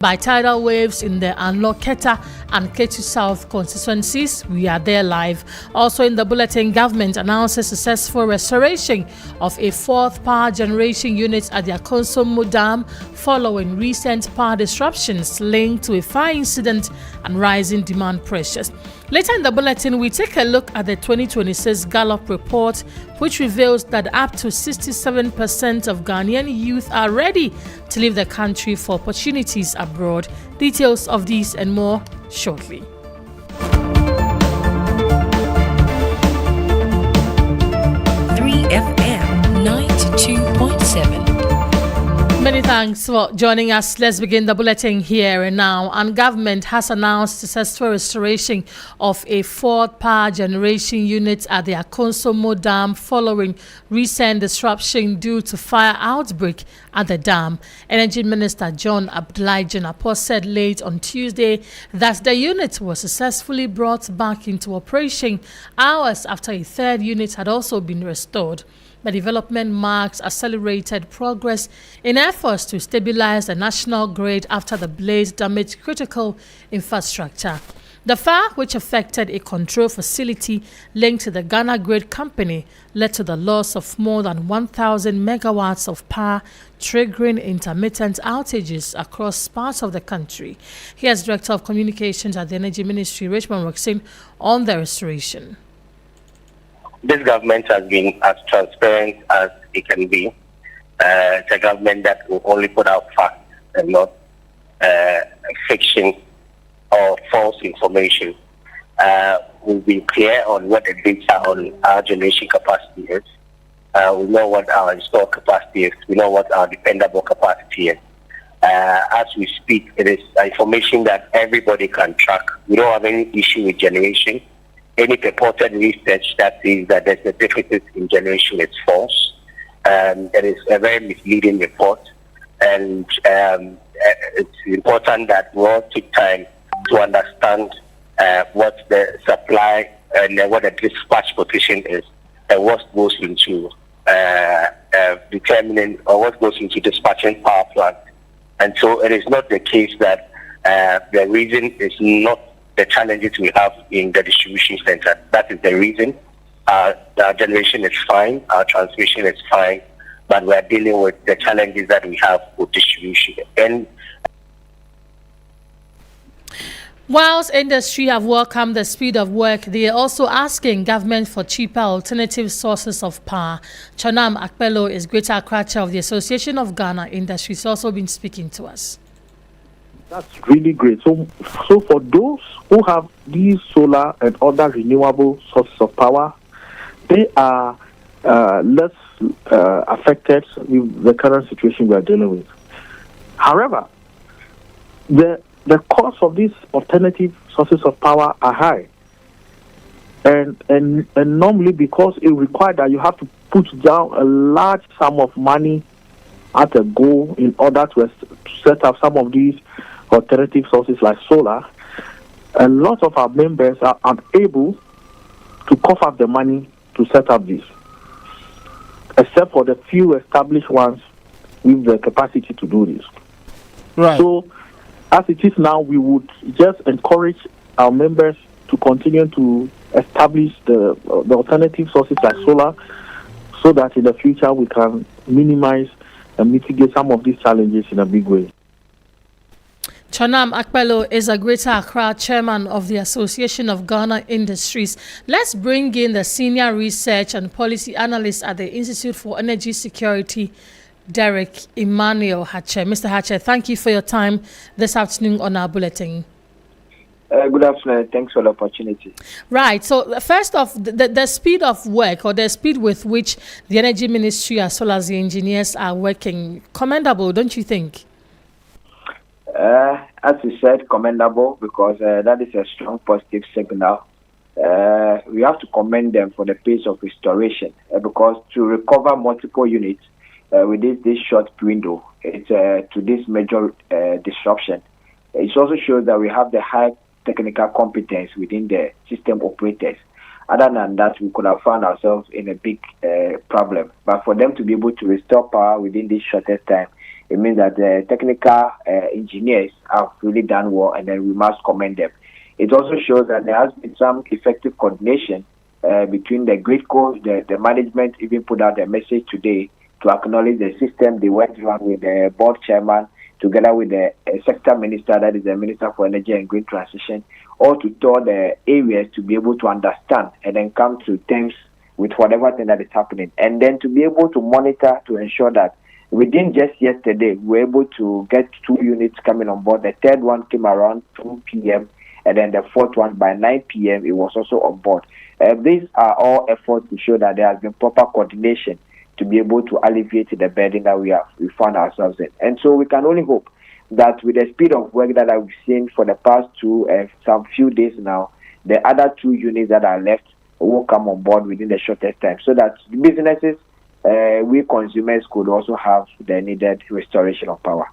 by tidal waves in the Anloketa and Ketu South constituencies. We are there live. Also in the bulletin, government announces successful restoration of a fourth power generation unit at the Akonsombo Dam following recent power disruptions linked to a fire incident and rising demand pressures. Later in the bulletin, we take a look at the 2026 Gallup report, which reveals that up to 67% of Ghanaian youth are ready to leave the country for opportunities abroad. Details of these and more shortly. FM 92.7. Many thanks for joining us. Let's begin the bulletin here and now. And government has announced successful restoration of a fourth power generation unit at the Akonsombo Dam following recent disruption due to fire outbreak at the dam. Energy Minister John Abdullahi Jonapor said late on Tuesday that the unit was successfully brought back into operation hours after a third unit had also been restored. The development marks accelerated progress in efforts to stabilize the national grid after the blaze damaged critical infrastructure. The fire, which affected a control facility linked to the Ghana Grid Company, led to the loss of more than 1,000 megawatts of power, triggering intermittent outages across parts of the country. Here's Director of Communications at the Energy Ministry, Richmond Roxin, on the restoration. This government has been as transparent as it can be. It's a government that will only put out facts and not fiction or false information. We've been clear on what the data on our generation capacity is. We know what our installed capacity is. We know what our dependable capacity is. As we speak, it is information that everybody can track. We don't have any issue with generation. Any purported research that says that there's a deficit in generation is false. It is a very misleading report, and it's important that we all take time to understand what the supply and what the dispatch position is, and what goes into determining or what goes into dispatching power plant. And so it is not the case that the reason is not the challenges we have in the distribution center. That is the reason. Our generation is fine, our transmission is fine, but we are dealing with the challenges that we have with distribution. And whilst industry have welcomed the speed of work, they are also asking government for cheaper alternative sources of power. Chonam Akpelo is Greater Accra Chair of the Association of Ghana Industries, also been speaking to us. That's really great. So for those who have these solar and other renewable sources of power, they are less affected with the current situation we are dealing with. However, the cost of these alternative sources of power are high, and normally because it requires that you have to put down a large sum of money at a go in order to set up some of these alternative sources like solar. A lot of our members are unable to cough up the money to set up this, except for the few established ones with the capacity to do this. Right. So, as it is now, we would just encourage our members to continue to establish the alternative sources like solar, so that in the future we can minimize and mitigate some of these challenges in a big way. Chonam Akpelo is a Greater Accra Chairman of the Association of Ghana Industries. Let's bring in the Senior Research and Policy Analyst at the Institute for Energy Security, Derek Emmanuel Hatcher. Mr. Hatcher, thank you for your time this afternoon on our bulletin. Good afternoon. Thanks for the opportunity. Right. So first off, the speed of work or the speed with which the Energy Ministry as well as the engineers are working, commendable, don't you think? As you said, commendable, because that is a strong positive signal. We have to commend them for the pace of restoration, because to recover multiple units within this short window, it's to this major disruption. It also shows that we have the high technical competence within the system operators. Other than that, we could have found ourselves in a big problem. But for them to be able to restore power within this shortest time it means that the technical engineers have really done well, and then we must commend them. It also shows that there has been some effective coordination between the gridco, the management even put out a message today to acknowledge the system. They went around with the board chairman together with the sector minister, that is the Minister for Energy and Green Transition, all to tour the areas to be able to understand and then come to terms with whatever thing that is happening. And then to be able to monitor to ensure that within just yesterday, we were able to get 2 units coming on board. The third one came around 2 p.m. and then the fourth one by 9 p.m. it was also on board. These are all efforts to show that there has been proper coordination to be able to alleviate the burden that we found ourselves in. And so we can only hope that with the speed of work that I've seen for the past some few days now, the other 2 units that are left will come on board within the shortest time, so that businesses, we consumers could also have the needed restoration of power.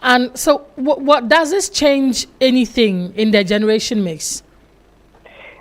And so what does this change anything in the generation mix?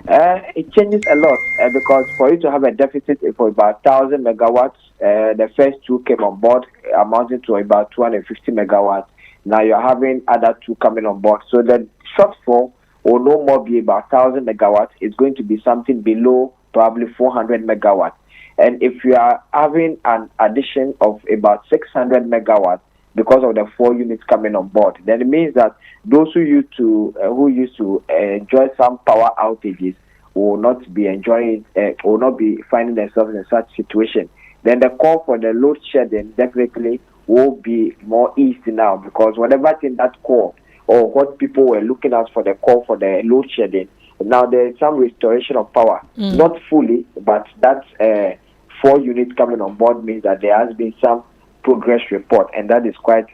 It changes a lot because for you to have a deficit for about 1,000 megawatts, the first 2 came on board, amounting to about 250 megawatts. Now you're having other 2 coming on board. So the shortfall will no more be about 1,000 megawatts. It's going to be something below probably 400 megawatts. And if you are having an addition of about 600 megawatts because of the 4 units coming on board, then it means that those who used to enjoy some power outages will not be enjoying, will not be finding themselves in such situation. Then the call for the load shedding definitely will be more eased now, because whatever thing that call or what people were looking at for the call for the load shedding, now there is some restoration of power, not fully, but that 4 units coming on board means that there has been some progress report, and that is quite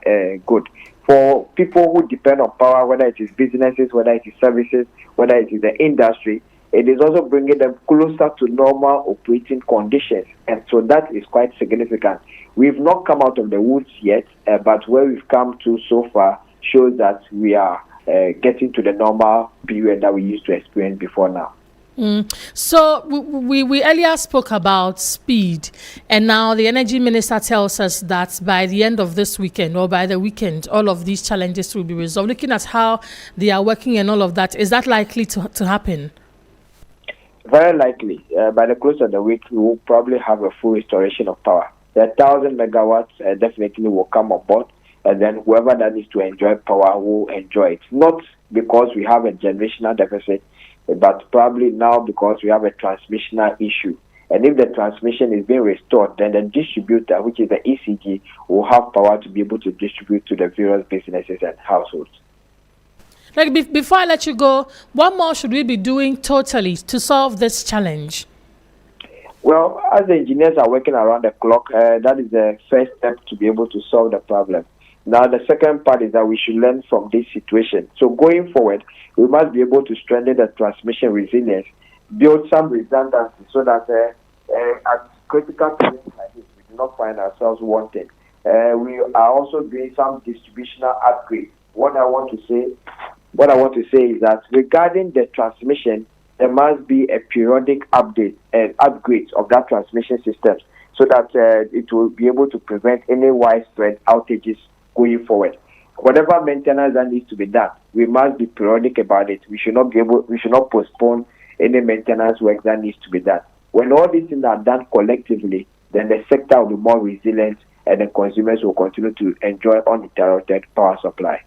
good. For people who depend on power, whether it is businesses, whether it is services, whether it is the industry, it is also bringing them closer to normal operating conditions. And so that is quite significant. We've not come out of the woods yet, but where we've come to so far shows that we are getting to the normal period that we used to experience before now. So we earlier spoke about speed, and now the energy minister tells us that by the end of this weekend or by the weekend, all of these challenges will be resolved. Looking at how they are working and all of that, is that likely to happen? Very likely. By the close of the week, we will probably have a full restoration of power. The 1,000 megawatts definitely will come on board, and then whoever that needs to enjoy power will enjoy it. Not because we have a generational deficit, but probably now because we have a transmissional issue. And if the transmission is being restored, then the distributor, which is the ECG, will have power to be able to distribute to the various businesses and households. Like before I let you go, what more should we be doing totally to solve this challenge? Well, as the engineers are working around the clock, that is the first step to be able to solve the problem. Now, the second part is that we should learn from this situation. So going forward, we must be able to strengthen the transmission resilience, build some redundancy so that at critical times like this, we do not find ourselves wanting. We are also doing some distributional upgrades. What I want to say is that regarding the transmission, there must be a periodic update and upgrades of that transmission system so that it will be able to prevent any widespread outages going forward. Whatever maintenance that needs to be done, we must be periodic about it. We should not postpone any maintenance work that needs to be done. When all these things are done collectively, then the sector will be more resilient and the consumers will continue to enjoy uninterrupted power supply.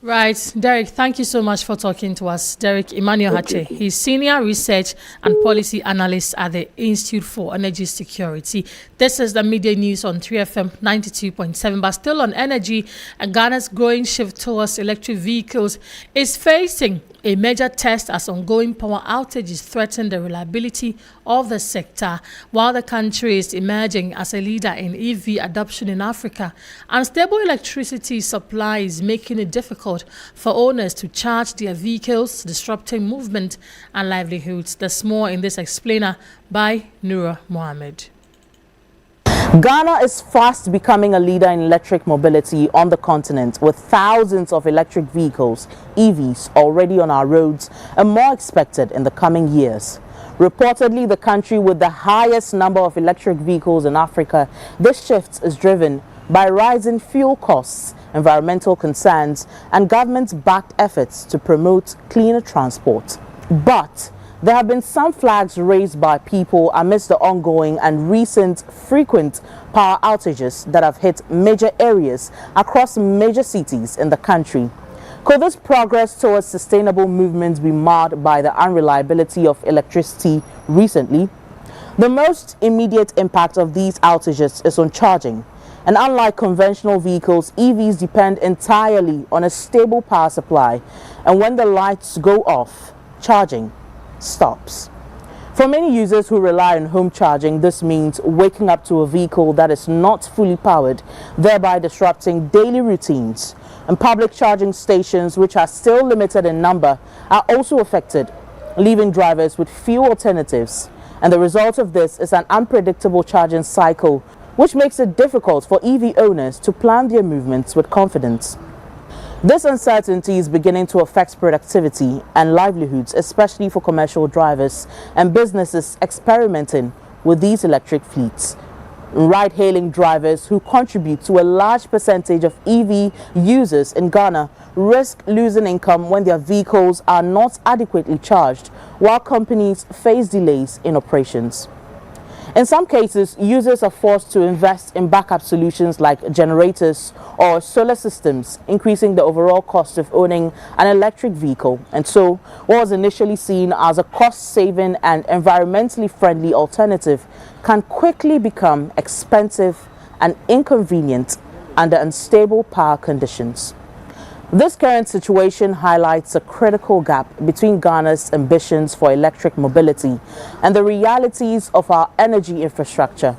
Right. Derek, thank you so much for talking to us. Derek Hammoah Agyemang. He's Senior Research and Policy Analyst at the Institute for Energy Security. This is the media news on 3FM 92.7. But still on energy, Ghana's growing shift towards electric vehicles is facing a major test as ongoing power outages threaten the reliability of the sector. While the country is emerging as a leader in EV adoption in Africa, unstable electricity supply is making it difficult for owners to charge their vehicles, disrupting movement and livelihoods. There's more in this explainer by Nura Mohammed. Ghana is fast becoming a leader in electric mobility on the continent, with thousands of electric vehicles, EVs, already on our roads and more expected in the coming years. Reportedly, the country with the highest number of electric vehicles in Africa, this shift is driven by rising fuel costs, environmental concerns, and government-backed efforts to promote cleaner transport. But there have been some flags raised by people amidst the ongoing and recent frequent power outages that have hit major areas across major cities in the country. Could this progress towards sustainable movements be marred by the unreliability of electricity recently? The most immediate impact of these outages is on charging. And unlike conventional vehicles, EVs depend entirely on a stable power supply. And when the lights go off, charging stops. For many users who rely on home charging, this means waking up to a vehicle that is not fully powered, thereby disrupting daily routines. And public charging stations, which are still limited in number, are also affected, leaving drivers with few alternatives. And the result of this is an unpredictable charging cycle, which makes it difficult for EV owners to plan their movements with confidence. This uncertainty is beginning to affect productivity and livelihoods, especially for commercial drivers and businesses experimenting with these electric fleets. Ride-hailing drivers, who contribute to a large percentage of EV users in Ghana, risk losing income when their vehicles are not adequately charged, while companies face delays in operations. In some cases, users are forced to invest in backup solutions like generators or solar systems, increasing the overall cost of owning an electric vehicle. And so, what was initially seen as a cost-saving and environmentally friendly alternative can quickly become expensive and inconvenient under unstable power conditions. This current situation highlights a critical gap between Ghana's ambitions for electric mobility and the realities of our energy infrastructure.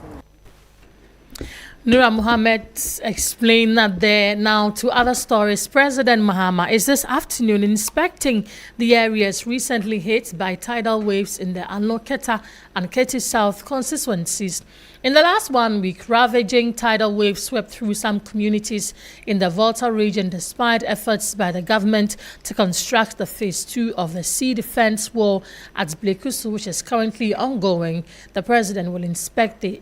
Nura Mohammed explained that there. Now to other stories. President Mahama is this afternoon inspecting the areas recently hit by tidal waves in the Anoketa and Keti South constituencies. In the last 1 week, ravaging tidal waves swept through some communities in the Volta region despite efforts by the government to construct the phase 2 of the sea defense wall at Blekusu, which is currently ongoing. The president will inspect the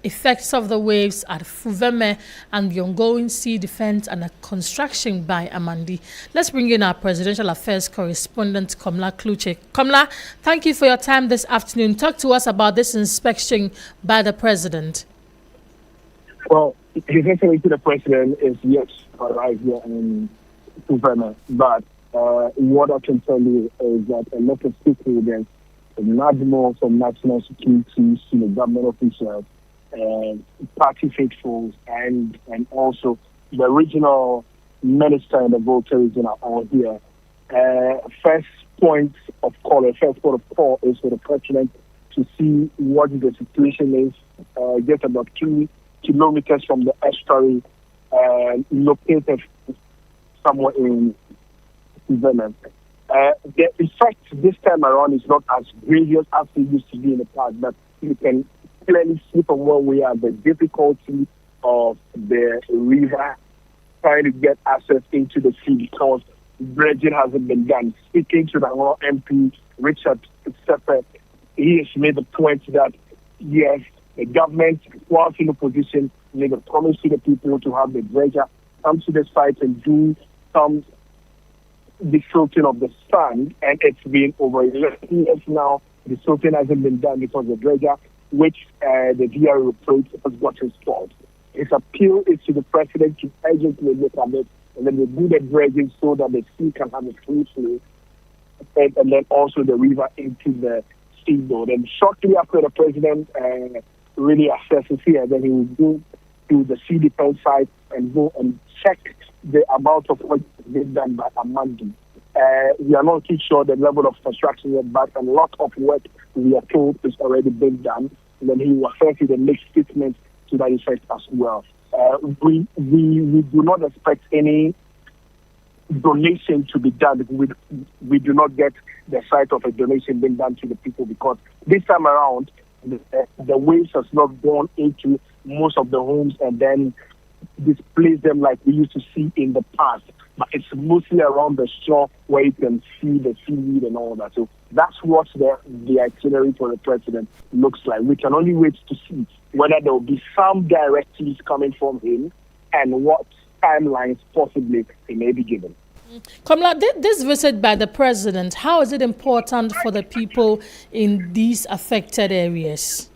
effects of the waves at Fuveme and the ongoing sea defense and the construction by Amandi. Let's bring in our presidential affairs correspondent, Komla Kluche. Komla, thank you for your time this afternoon. Talk to us about this inspection by the president. Well, His Excellency the President is yet arrived here in Fuveme, but what I can tell you is that a lot of stakeholders, from national security, senior government officials, party faithfuls, and also the regional minister in the Volta region are all here. First point of call is for the president to see what the situation is. Just about 2 kilometers from the estuary, located somewhere in Zealand. The effect this time around is not as grievous as it used to be in the past, but you can clearly see from where we are the difficulty of the river trying to get access into the sea because bridging hasn't been done. Speaking to the MP, Richard Sepe, he has made the point that, yes, the government, whilst in opposition, made a promise to the people to have the dredger come to the site and do some desilting of the sand, and it's been over 11 years now. The desilting hasn't been done because the dredger, which the VR report has got installed. His appeal is to the president to urgently look at it, and then we do the dredging so that the sea can have a free flow, and then also the river into the seaboard. And shortly after the president really assesses here, then he will go to the sea defense site and go and check the amount of work being done by Amandi. We are not too sure the level of construction yet, but a lot of work, we are told, is already being done. And then he will assess it and make statements to that effect as well. We do not expect any donation to be done. We do not get the sight of a donation being done to the people because this time around, the waves has not gone into most of the homes and then displace them like we used to see in the past. But it's mostly around the shore where you can see the seaweed and all that. So that's what the itinerary for the president looks like. We can only wait to see whether there will be some directives coming from him and what timelines possibly he may be given. Kamla, this visit by the president, how is it important for the people in these affected areas?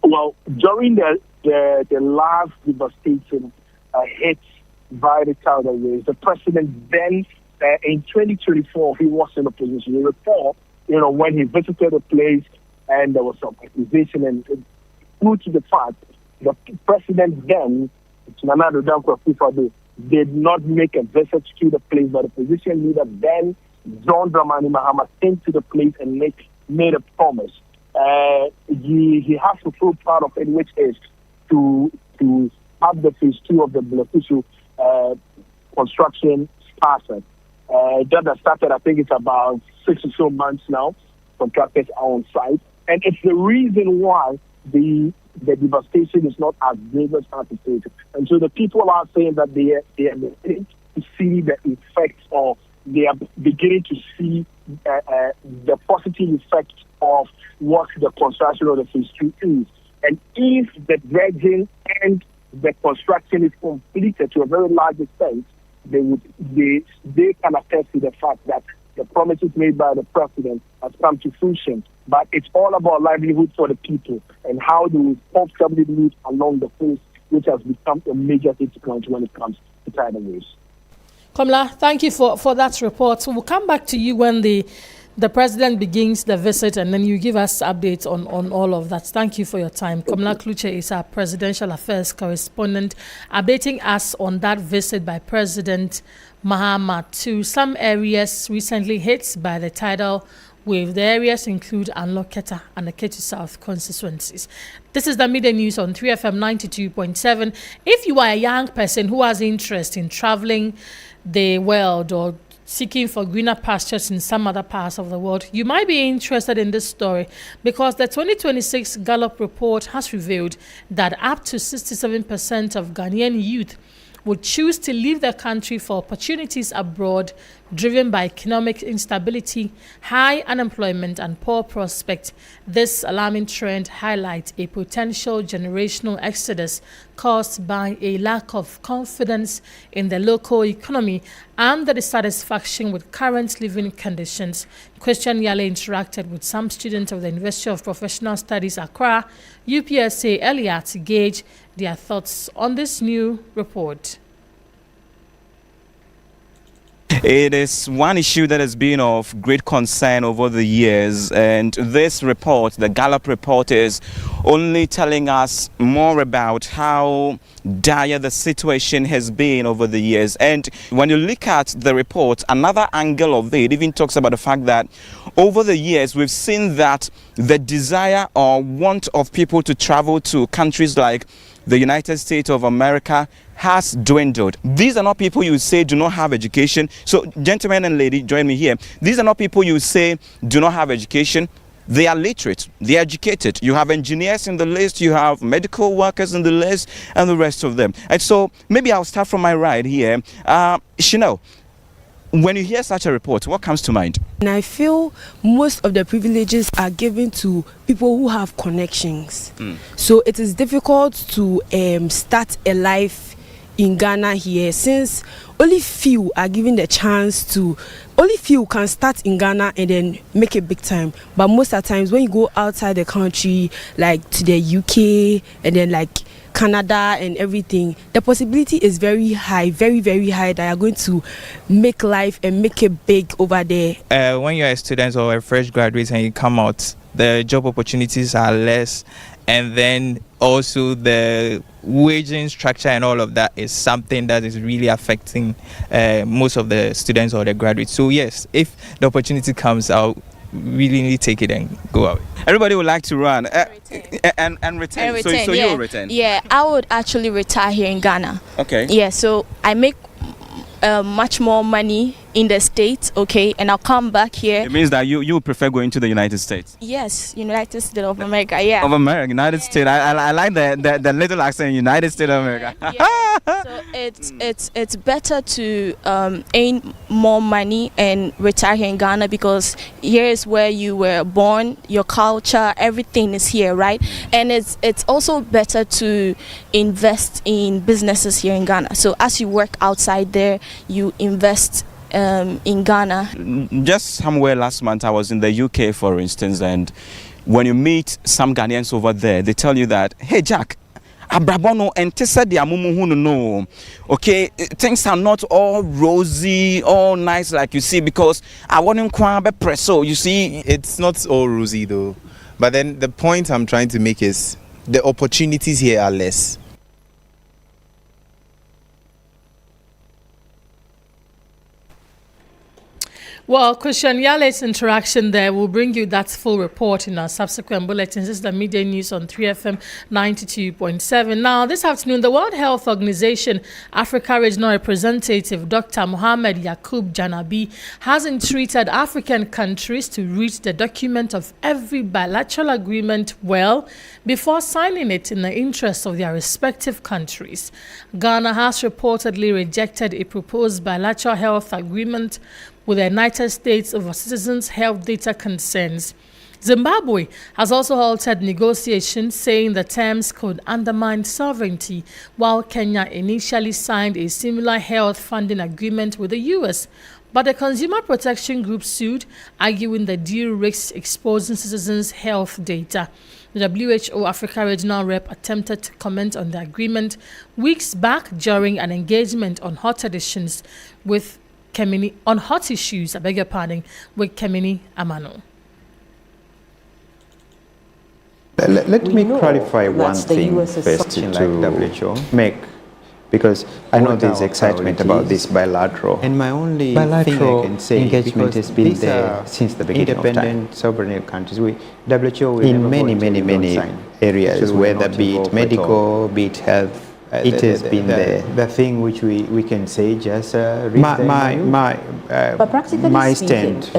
Well, during the last devastating hit by the tidal waves, the president then, in 2024, he was in a position. You recall, when he visited a place and there was some accusation, and due to the fact, the president then, did not make a visit to the place, but the opposition leader then, John Dramani Mahama, came to the place and made a promise. He has to feel part of it, which is to have the phase 2 of the Bilateral construction started. That has started, I think it's about 6 or so months now. Contractors are on site. And it's the reason why the devastation is not as great as anticipated. And so the people are saying that they are beginning to see the effects, or they are beginning to see the positive effects of what the construction of the phase 2 is. And if the dredging and the construction is completed to a very large extent, they can attest to the fact that the promises made by the president has come to fruition. But it's all about livelihood for the people and how they will comfortably live along the coast, which has become a major hit point when it comes to tidal waves. Kamla, thank you for that report. So we'll come back to you when the president begins the visit, and then you give us updates on all of that. Thank you for your time. Kamla Kluche is our presidential affairs correspondent, updating us on that visit by President Mahama to some areas recently hit by the tidal wave. The areas include Anloketa and the Ketu South constituencies. This is the Midday News on 3FM 92.7. If you are a young person who has interest in traveling the world or seeking for greener pastures in some other parts of the world, you might be interested in this story because the 2026 Gallup report has revealed that up to 67% of Ghanaian youth would choose to leave the country for opportunities abroad, driven by economic instability, high unemployment, and poor prospects. This alarming trend highlights a potential generational exodus caused by a lack of confidence in the local economy and the dissatisfaction with current living conditions. Christian Yale interacted with some students of the University of Professional Studies, Accra, UPSA, earlier to gauge their thoughts on this new report. It is one issue that has been of great concern over the years, and this report, the Gallup report, is only telling us more about how dire the situation has been over the years. And when you look at the report, another angle of it even talks about the fact that over the years we've seen that the desire or want of people to travel to countries like the United States of America has dwindled. These are not people you say do not have education. So, gentlemen and ladies, join me here. These are not people you say do not have education. They are literate, they are educated. You have engineers in the list, you have medical workers in the list, and the rest of them. And so, maybe I'll start from my right here. Chanel, when you hear such a report, what comes to mind? And I feel most of the privileges are given to people who have connections. So it is difficult to start a life in Ghana here, since only few are given the chance to, only few can start in Ghana and then make it big time. But most of the times when you go outside the country, like to the UK and then like Canada and everything, the possibility is very high, very, very high that you're going to make life and make it big over there. When you're a student or a fresh graduate and you come out, the job opportunities are less, and then also the waging structure and all of that is something that is really affecting most of the students or the graduates. So yes, if the opportunity comes out, really need to take it and go out. Everybody would like to run and return. So yeah. you will return? Yeah, I would actually retire here in Ghana. Okay. Yeah, so I make much more money in the States, okay, and I'll come back here. It means that you prefer going to the United States. Yes, United States of America, yeah. Of America, United States. I like the little accent, United States of America. Yeah. So it's better to earn more money and retire here in Ghana, because here is where you were born, your culture, everything is here, right? And it's also better to invest in businesses here in Ghana. So as you work outside there, you invest in Ghana. Just somewhere last month, I was in the UK, for instance, and when you meet some Ghanaians over there, they tell you that, hey Jack, abrabono entesa di amumuhunu no. Okay, things are not all rosy, all nice like you see, because I want to presso. You see, It's not all rosy though. But then the point I'm trying to make is the opportunities here are less. Well, Christian Yale's interaction there will bring you that full report in our subsequent bulletins. This is the Midday News on 3FM 92.7. Now, this afternoon, the World Health Organization Africa Regional Representative Dr. Mohamed Yacoub Janabi has entreated African countries to read the document of every bilateral agreement well before signing it in the interest of their respective countries. Ghana has reportedly rejected a proposed bilateral health agreement with the United States over citizens' health data concerns. Zimbabwe has also halted negotiations, saying the terms could undermine sovereignty, while Kenya initially signed a similar health funding agreement with the U.S. But the consumer protection group sued, arguing the deal risks exposing citizens' health data. The WHO Africa Regional Rep attempted to comment on the agreement weeks back during an engagement on hot editions with Kemini, on hot issues, with Kemini Amano. Let me clarify one thing first to WHO make, because I know there's excitement about this bilateral. And my only bilateral thing I can say, engagement has been there since the beginning of time. Independent sovereign countries, WHO will in many areas, whether be it medical, be it health. It has been the thing which we can say just my stand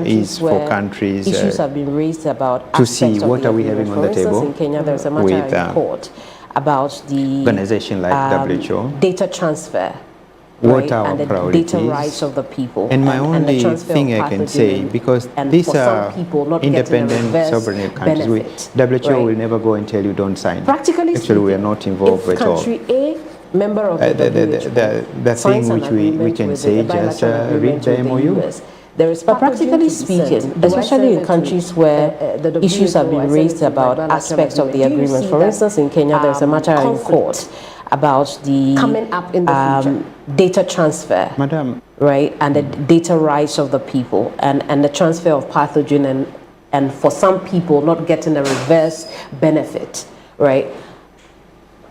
is for countries issues have been raised about to see what are we having on the table. In Kenya, there's a matter report about the organization like WHO data transfer. What are and the priorities? Data rights of the people. And my only thing I can say, because these are independent sovereign countries, WHO will never go and tell you don't sign. Practically Actually, we are not involved at all. Country A, member of the thing which we can say, just read the MOU. There is, but practically speaking, especially in countries where issues have been raised about aspects of the agreement. For instance, in Kenya, there's a matter in court about the coming up in the future data transfer, Madam, right, and the data rights of the people, and the transfer of pathogen, and for some people not getting a reverse benefit, right?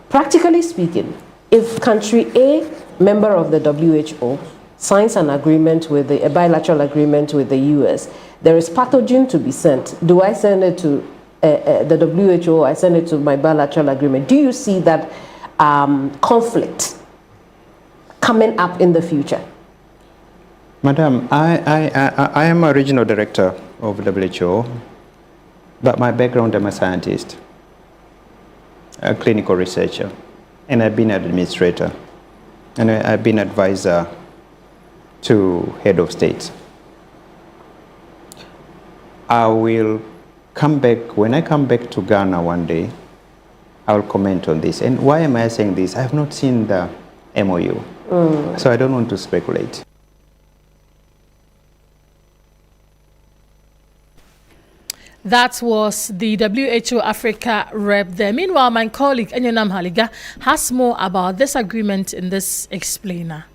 Practically speaking, if country A, member of the WHO, signs an agreement with a bilateral agreement with the US, there is pathogen to be sent. Do I send it to the WHO? I send it to my bilateral agreement. Do you see that conflict coming up in the future? Madam, I am a regional director of WHO, but my background, I'm a scientist, a clinical researcher, and I've been an administrator, and I've been advisor to head of state. I will come back, when I come back to Ghana one day, I will comment on this. And why am I saying this? I have not seen the MOU, so I don't want to speculate. That was the WHO Africa rep there. Meanwhile, my colleague Enyenam Haliga has more about this agreement in this explainer.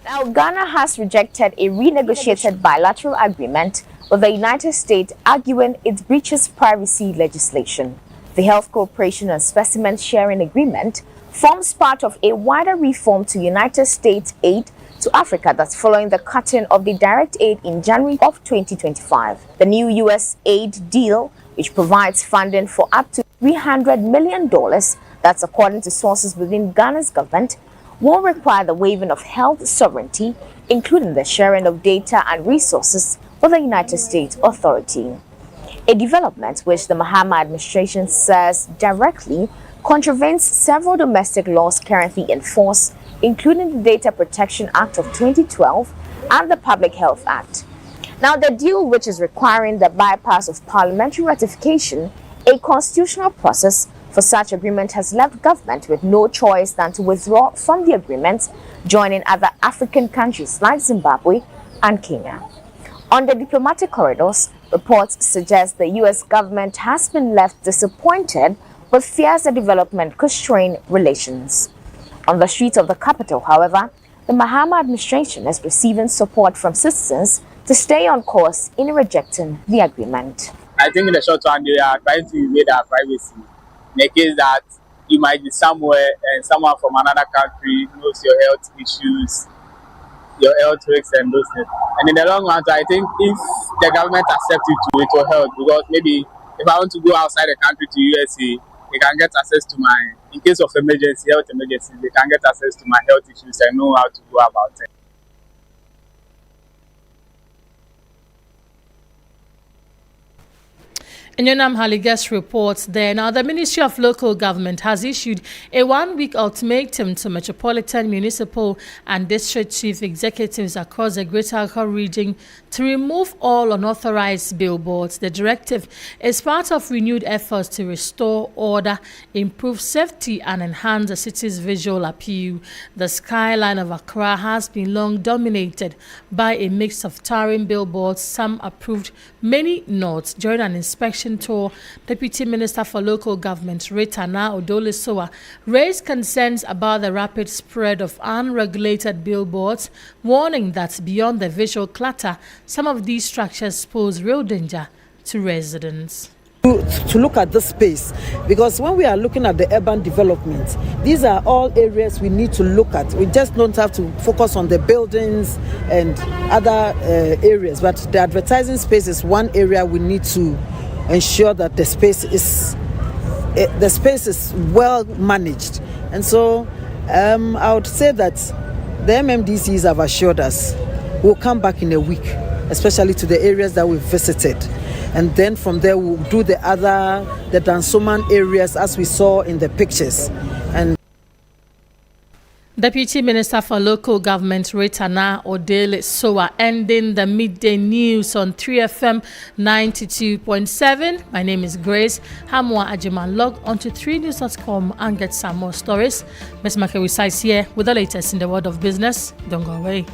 Now, Ghana has rejected a renegotiated bilateral agreement with the United States, arguing it breaches privacy legislation. The Health Cooperation and Specimen Sharing Agreement forms part of a wider reform to United States aid to Africa that's following the cutting of the direct aid in January of 2025. The new U.S. aid deal, which provides funding for up to $300 million, that's according to sources within Ghana's government, will require the waiving of health sovereignty, including the sharing of data and resources with the United States Authority. A development which the Mahama administration says directly contravenes several domestic laws currently in force, including the Data Protection Act of 2012 and the Public Health Act. Now, the deal, which is requiring the bypass of parliamentary ratification, a constitutional process for such agreement, has left government with no choice than to withdraw from the agreement, joining other African countries like Zimbabwe and Kenya. On the diplomatic corridors, reports suggest the U.S. government has been left disappointed with fears the development could strain relations. On the streets of the capital, however, the Mahama administration is receiving support from citizens to stay on course in rejecting the agreement. I think in the short run, they are trying to invade our privacy. In the case that you might be somewhere and someone from another country knows your health issues, your health risks and those things. And in the long run, I think if the government accepts it will help, because maybe if I want to go outside the country to USA, they can get access to in case of emergency, health emergency, they can get access to my health issues and know how to go about it. Nyonam Haligas reports there. Now, the Ministry of Local Government has issued a one-week ultimatum to metropolitan, municipal and district chief executives across the Greater Accra region to remove all unauthorized billboards. The directive is part of renewed efforts to restore order, improve safety and enhance the city's visual appeal. The skyline of Accra has been long dominated by a mix of towering billboards, some approved, many not. During an inspection tour, Deputy Minister for Local Government Rita Na Odole-Sowa raised concerns about the rapid spread of unregulated billboards, warning that beyond the visual clutter, some of these structures pose real danger to residents. To look at this space, because when we are looking at the urban development, these are all areas we need to look at. We just don't have to focus on the buildings and other areas, but the advertising space is one area we need to ensure that the space is well managed. And so I would say that the MMDCs have assured us we'll come back in a week, especially to the areas that we've visited. And then from there, we'll do the Dansoman areas as we saw in the pictures. And Deputy Minister for Local Government Rita Na Odole-Sowa ending the midday news on 3FM 92.7. My name is Grace Hammoah Agyemang. Log on to 3news.com and get some more stories. Ms. Maka resides here with the latest in the world of business. Don't go away.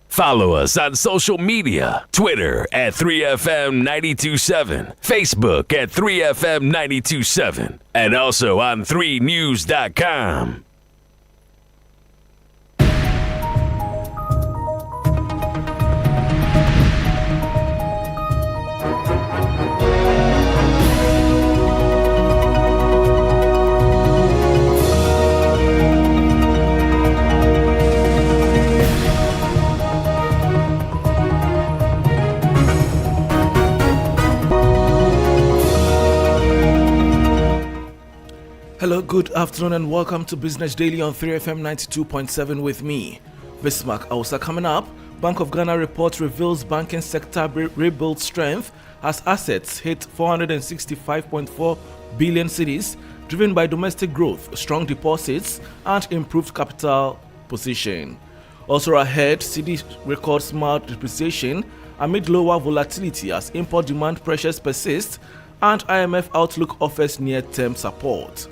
Follow us on social media, Twitter at 3FM927, Facebook at 3FM927, and also on 3news.com. Hello, good afternoon and welcome to Business Daily on 3FM 92.7 with me, Bismarck Ausa. Coming up, Bank of Ghana report reveals banking sector rebuild strength as assets hit 465.4 billion cedis, driven by domestic growth, strong deposits and improved capital position. Also ahead, cedi records mild depreciation amid lower volatility as import demand pressures persist and IMF outlook offers near-term support.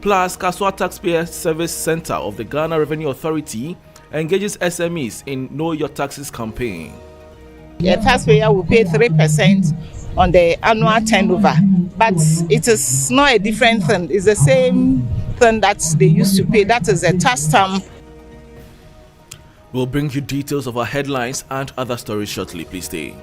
Plus, Kaswa Taxpayer Service Center of the Ghana Revenue Authority engages SMEs in Know Your Taxes campaign. A taxpayer will pay 3% on the annual turnover, but it is not a different thing. It's the same thing that they used to pay. That is a tax stamp. We'll bring you details of our headlines and other stories shortly. Please stay.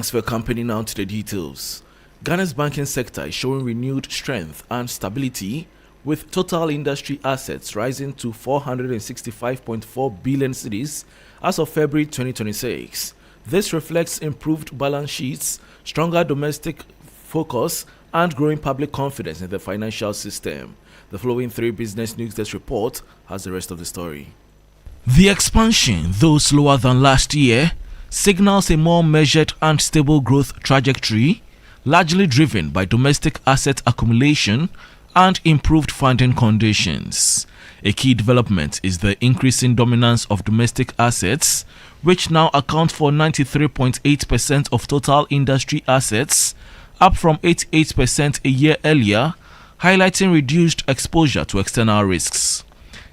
Thanks for accompanying now to the details. Ghana's banking sector is showing renewed strength and stability, with total industry assets rising to 465.4 billion cedis as of February 2026. This reflects improved balance sheets, stronger domestic focus, and growing public confidence in the financial system. The following 3 business news desk report has the rest of the story. The expansion, though slower than last year, signals a more measured and stable growth trajectory, largely driven by domestic asset accumulation and improved funding conditions. A key development is the increasing dominance of domestic assets, which now account for 93.8% of total industry assets, up from 88% a year earlier, highlighting reduced exposure to external risks.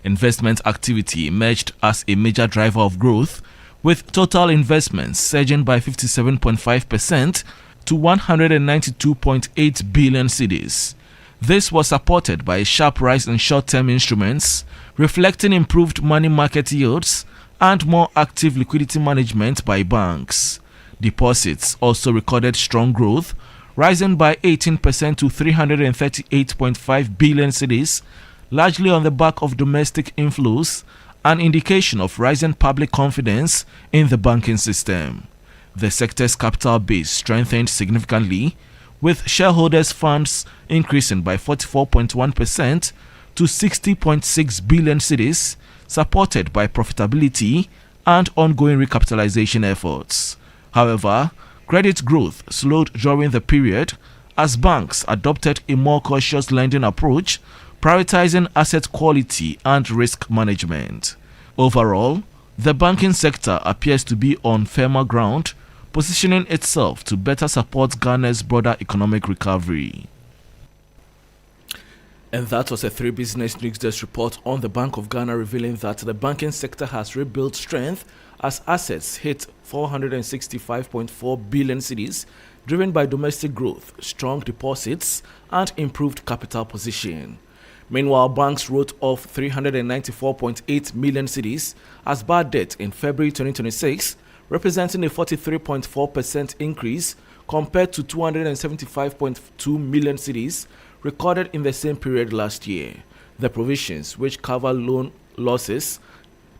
Investment activity emerged as a major driver of growth, with total investments surging by 57.5% to 192.8 billion cedis. This was supported by a sharp rise in short-term instruments, reflecting improved money market yields and more active liquidity management by banks. Deposits also recorded strong growth, rising by 18% to 338.5 billion cedis, largely on the back of domestic inflows, an indication of rising public confidence in the banking system. The sector's capital base strengthened significantly, with shareholders' funds increasing by 44.1% to 60.6 billion cedis, supported by profitability and ongoing recapitalization efforts. However, credit growth slowed during the period as banks adopted a more cautious lending approach, prioritizing asset quality and risk management. Overall, the banking sector appears to be on firmer ground, positioning itself to better support Ghana's broader economic recovery. And that was a 3 business news desk report on the Bank of Ghana, revealing that the banking sector has rebuilt strength as assets hit 465.4 billion cedis, driven by domestic growth, strong deposits, and improved capital position. Meanwhile, banks wrote off 394.8 million cedis as bad debt in February 2026, representing a 43.4% increase compared to 275.2 million cedis recorded in the same period last year. The provisions, which cover loan losses,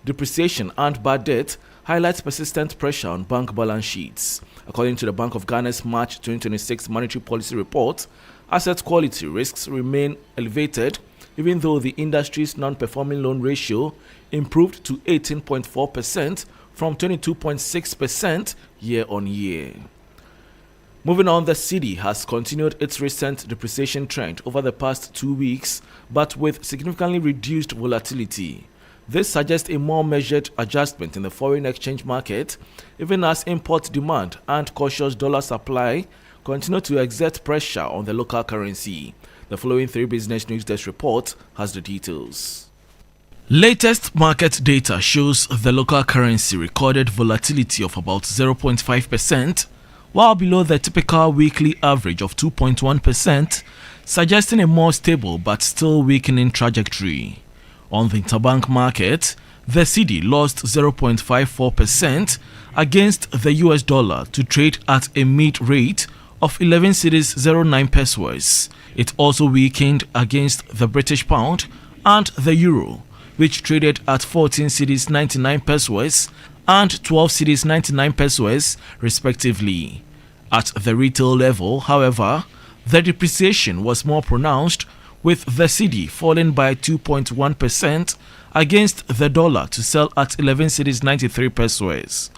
depreciation, and bad debt, highlights persistent pressure on bank balance sheets. According to the Bank of Ghana's March 2026 Monetary Policy Report, asset quality risks remain elevated, even though the industry's non-performing loan ratio improved to 18.4% from 22.6% year-on-year. Moving on, the cedi has continued its recent depreciation trend over the past 2 weeks, but with significantly reduced volatility. This suggests a more measured adjustment in the foreign exchange market, even as import demand and cautious dollar supply continue to exert pressure on the local currency. The following 3 business news desk report has the details. Latest market data shows the local currency recorded volatility of about 0.5%, while below the typical weekly average of 2.1%, suggesting a more stable but still weakening trajectory. On the interbank market, the cedi lost 0.54% against the US dollar to trade at a mid rate of 11 cedis 09 pesos. It also weakened against the British pound and the euro, which traded at 14 cedis 99 pesos and 12 cedis 99 pesos respectively. At the retail level, however, the depreciation was more pronounced, with the cedi falling by 2.1% against the dollar to sell at 11 cedis 93 pesos.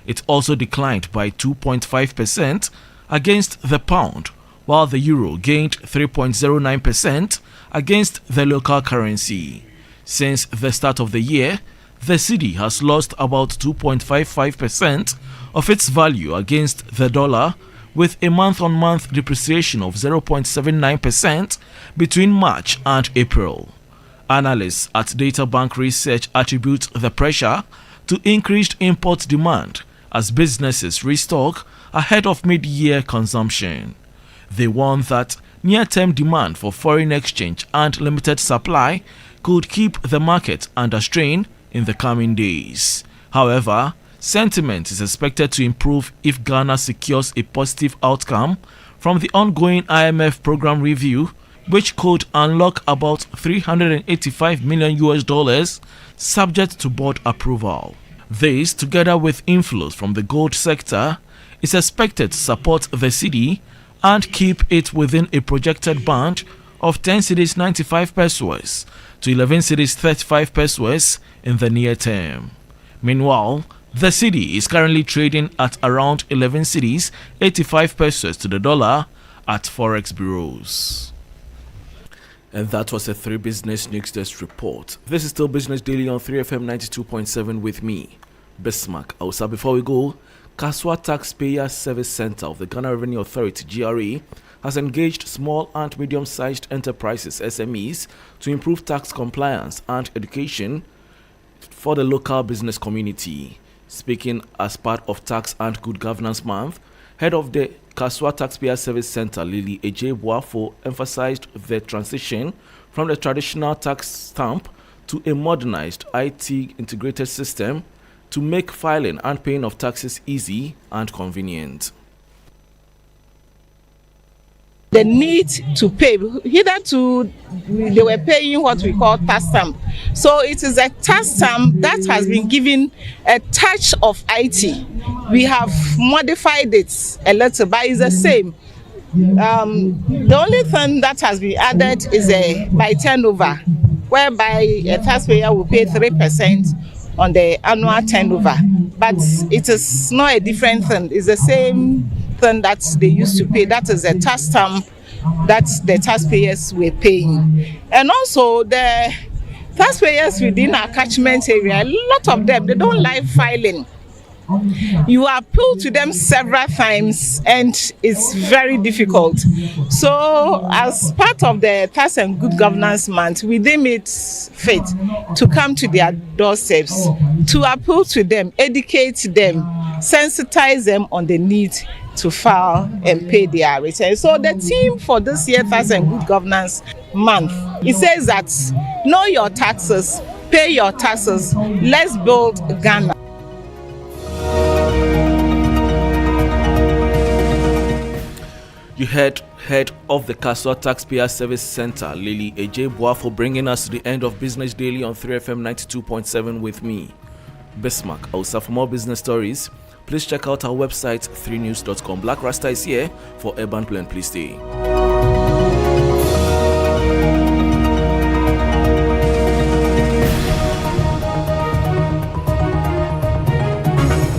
It also declined by 2.5% against the pound, while the euro gained 3.09% against the local currency. Since the start of the year, the cedi has lost about 2.55% of its value against the dollar, with a month-on-month depreciation of 0.79% between March and April. Analysts at Data Bank Research attribute the pressure to increased import demand as businesses restock ahead of mid-year consumption. They warn that near-term demand for foreign exchange and limited supply could keep the market under strain in the coming days. However, Sentiment is expected to improve if Ghana secures a positive outcome from the ongoing IMF program review, which could unlock about $385 million subject to board approval. This, together with inflows from the gold sector, is expected to support the cedi and keep it within a projected band of 10 cedis 95 pesos to 11 cedis 35 pesos in the near term. Meanwhile, the cedi is currently trading at around 11 cedis 85 pesos to the dollar at forex bureaus. And that was a 3 Business News Desk report. This is still Business Daily on 3FM 92.7 with me, Bismarck. Also, before we go, Kaswa Taxpayer Service Center of the Ghana Revenue Authority, GRA, has engaged small and medium-sized enterprises, SMEs, to improve tax compliance and education for the local business community. Speaking as part of Tax and Good Governance Month, head of the Kaswa Taxpayer Service Center, Lily Ejeboafo, emphasized the transition from the traditional tax stamp to a modernized IT integrated system to make filing and paying of taxes easy and convenient. The need to pay, hitherto they were paying what we call tax stamp. So it is a tax stamp that has been given a touch of IT. We have modified it a little, but it's the same. The only thing that has been added is a by turnover, whereby a taxpayer will pay 3% on the annual turnover. But it is not a different thing. It's the same thing that they used to pay. That is a tax stamp that the taxpayers were paying. And also the taxpayers within our catchment area, a lot of them, they don't like filing. You appeal to them several times and it's very difficult. So as part of the Tax and Good Governance Month, we deem it fit to come to their doorsteps, to appeal to them, educate them, sensitize them on the need to file and pay their returns. So the theme for this year Tax and Good Governance Month, it says that know your taxes, pay your taxes, let's build Ghana. You heard head of the Kaswa Taxpayer Service Center, Lily Ejeboafo, bringing us to the end of Business Daily on 3FM 92.7 with me, Bismarck. Also, for more business stories, please check out our website 3news.com. Black Rasta is here for Urban Plan. Please stay.